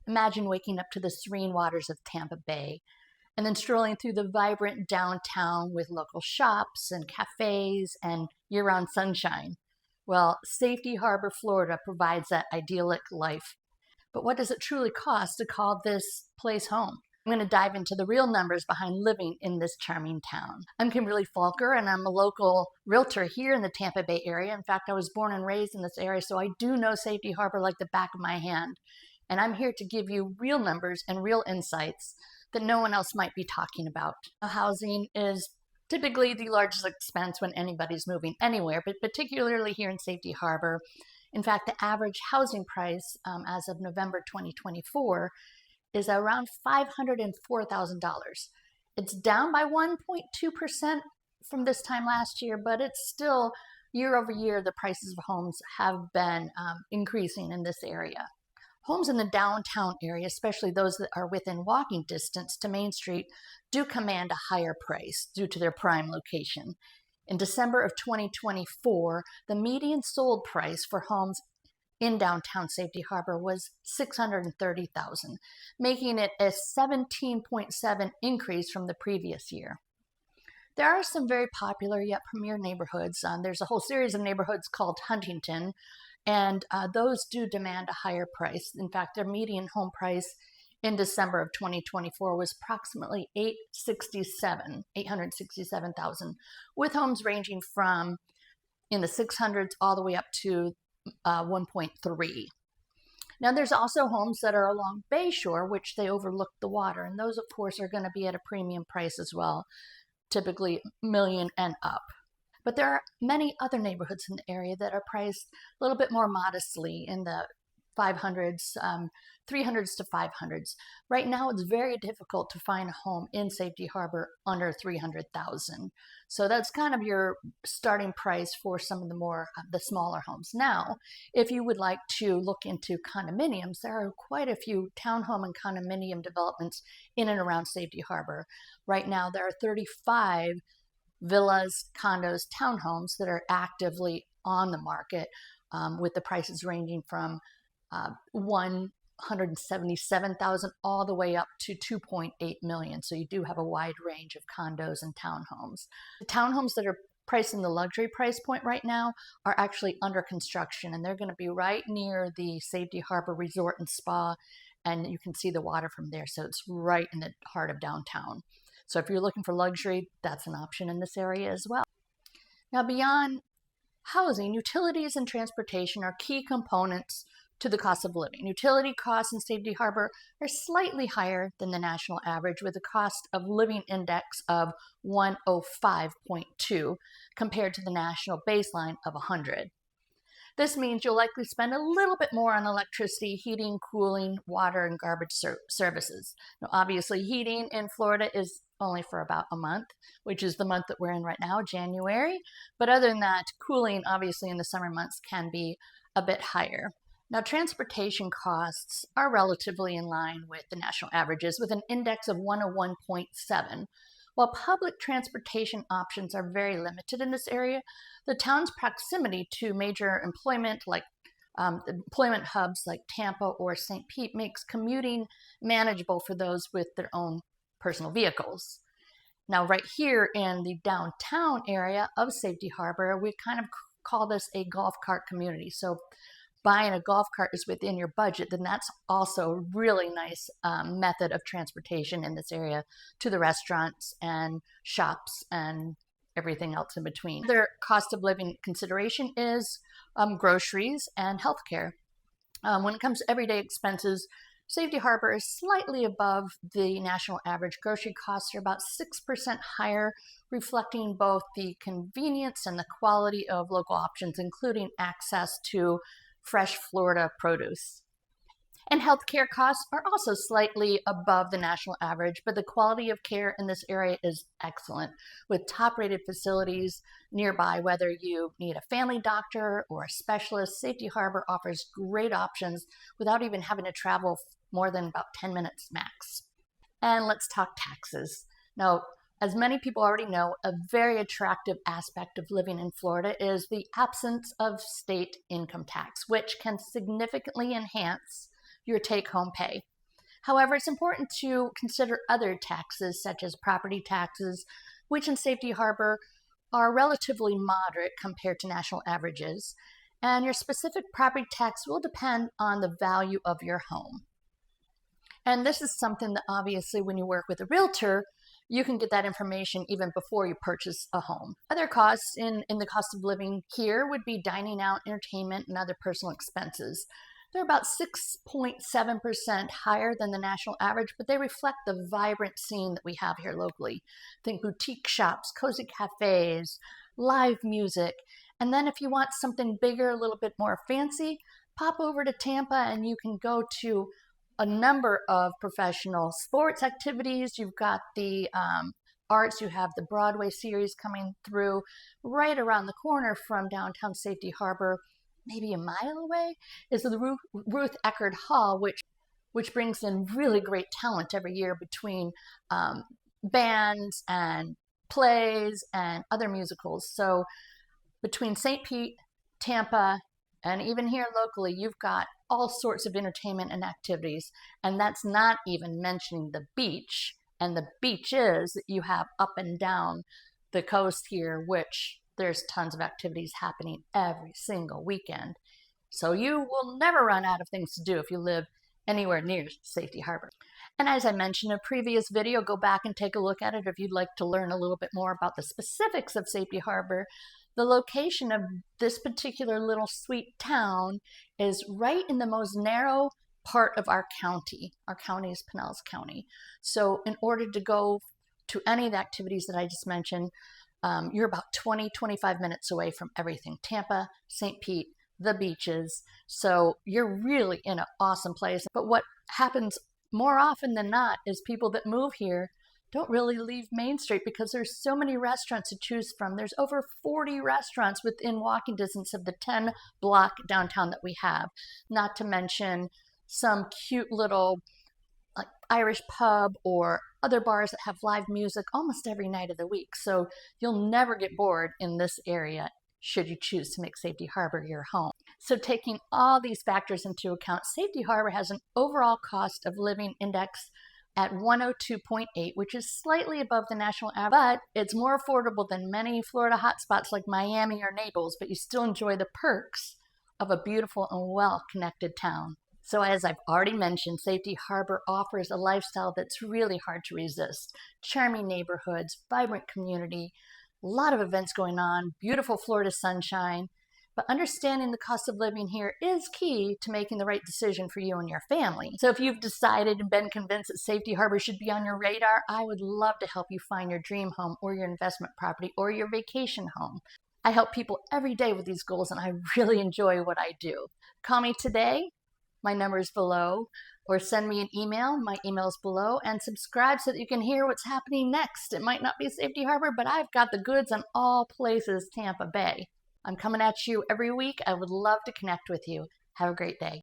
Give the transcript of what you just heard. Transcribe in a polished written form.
Imagine waking up to the serene waters of Tampa Bay and then strolling through the vibrant downtown with local shops and cafes and year-round sunshine. Well, Safety Harbor, Florida provides that idyllic life. But what does it truly cost to call this place home? I'm going to dive into the real numbers behind living in this charming town. I'm Kimberly Falker, and I'm a local realtor here in the Tampa Bay area. In fact, I was born and raised in this area, so I do know Safety Harbor like the back of my hand. And I'm here to give you real numbers and real insights that no one else might be talking about. Housing is typically the largest expense when anybody's moving anywhere, but particularly here in Safety Harbor. In fact, the average housing price as of November 2024 is around $504,000. It's down by 1.2% from this time last year, but it's still year over year, the prices of homes have been increasing in this area. Homes in the downtown area, especially those that are within walking distance to Main Street, do command a higher price due to their prime location. In December of 2024, the median sold price for homes in downtown Safety Harbor was $630,000, making it a 17.7% increase from the previous year. There are some very popular yet premier neighborhoods. There's a whole series of neighborhoods called Huntington, and those do demand a higher price. In fact, their median home price in December of 2024 was approximately $867,000, with homes ranging from in the 600s all the way up to 1.3. Now, there's also homes that are along Bayshore, which they overlook the water, and those, of course, are going to be at a premium price as well, typically $1 million and up. But there are many other neighborhoods in the area that are priced a little bit more modestly in the 500s, 300s to 500s. Right now, it's very difficult to find a home in Safety Harbor under $300,000. So that's kind of your starting price for some of the smaller homes. Now, if you would like to look into condominiums, there are quite a few townhome and condominium developments in and around Safety Harbor. Right now, there are 35 villas, condos, townhomes that are actively on the market, with the prices ranging from $177,000 all the way up to $2.8 million. So you do have a wide range of condos and townhomes. The townhomes that are priced in the luxury price point right now are actually under construction, and they're going to be right near the Safety Harbor Resort and Spa, and you can see the water from there. So it's right in the heart of downtown. So if you're looking for luxury, that's an option in this area as well. Now, beyond housing, utilities and transportation are key components to the cost of living. Utility costs in Safety Harbor are slightly higher than the national average, with a cost of living index of 105.2 compared to the national baseline of 100. This means you'll likely spend a little bit more on electricity, heating, cooling, water, and garbage services. Now, obviously, heating in Florida is only for about a month, which is the month that we're in right now, January. But other than that, cooling, obviously, in the summer months can be a bit higher. Now, transportation costs are relatively in line with the national averages, with an index of 101.7. While public transportation options are very limited in this area, the town's proximity to major employment employment hubs like Tampa or St. Pete makes commuting manageable for those with their own personal vehicles. Now, right here in the downtown area of Safety Harbor, we kind of call this a golf cart community. So buying a golf cart is within your budget, then that's also a really nice method of transportation in this area to the restaurants and shops and everything else in between. Their cost of living consideration is groceries and healthcare. When it comes to everyday expenses, Safety Harbor is slightly above the national average. Grocery costs are about 6% higher, reflecting both the convenience and the quality of local options, including access to fresh Florida produce. And healthcare costs are also slightly above the national average, but the quality of care in this area is excellent, with top-rated facilities nearby. Whether you need a family doctor or a specialist, Safety Harbor offers great options without even having to travel more than about 10 minutes max. And let's talk taxes. Now, as many people already know, a very attractive aspect of living in Florida is the absence of state income tax, which can significantly enhance your take-home pay. However, it's important to consider other taxes such as property taxes, which in Safety Harbor are relatively moderate compared to national averages, and your specific property tax will depend on the value of your home. And this is something that obviously when you work with a realtor, you can get that information even before you purchase a home. Other costs in the cost of living here would be dining out, entertainment, and other personal expenses. They're about 6.7% higher than the national average, but they reflect the vibrant scene that we have here locally. Think boutique shops, cozy cafes, live music. And then if you want something bigger, a little bit more fancy, pop over to Tampa and you can go to a number of professional sports activities. You've got the arts, you have the Broadway series coming through right around the corner from downtown Safety Harbor. Maybe a mile away is the Ruth Eckerd Hall, which brings in really great talent every year between bands and plays and other musicals. So between St. Pete, Tampa, and even here locally, you've got all sorts of entertainment and activities. And that's not even mentioning the beach and the beaches that you have up and down the coast here, which there's tons of activities happening every single weekend. So you will never run out of things to do if you live anywhere near Safety Harbor. And as I mentioned in a previous video, go back and take a look at it if you'd like to learn a little bit more about the specifics of Safety Harbor. The location of this particular little sweet town is right in the most narrow part of our county. Our county is Pinellas County. So in order to go to any of the activities that I just mentioned, you're about 20-25 minutes away from everything. Tampa, St. Pete, the beaches. So you're really in an awesome place. But what happens more often than not is people that move here don't really leave Main Street because there's so many restaurants to choose from. There's over 40 restaurants within walking distance of the 10-block downtown that we have, not to mention some cute little like Irish pub or other bars that have live music almost every night of the week. So you'll never get bored in this area should you choose to make Safety Harbor your home. So taking all these factors into account, Safety Harbor has an overall cost of living index at 102.8, which is slightly above the national average, but it's more affordable than many Florida hotspots like Miami or Naples, but you still enjoy the perks of a beautiful and well-connected town. So as I've already mentioned, Safety Harbor offers a lifestyle that's really hard to resist. Charming neighborhoods, vibrant community, a lot of events going on, beautiful Florida sunshine. But understanding the cost of living here is key to making the right decision for you and your family. So if you've decided and been convinced that Safety Harbor should be on your radar, I would love to help you find your dream home or your investment property or your vacation home. I help people every day with these goals and I really enjoy what I do. Call me today. My number is below, or send me an email. My email is below, and subscribe so that you can hear what's happening next. It might not be Safety Harbor, but I've got the goods on all places Tampa Bay. I'm coming at you every week. I would love to connect with you. Have a great day.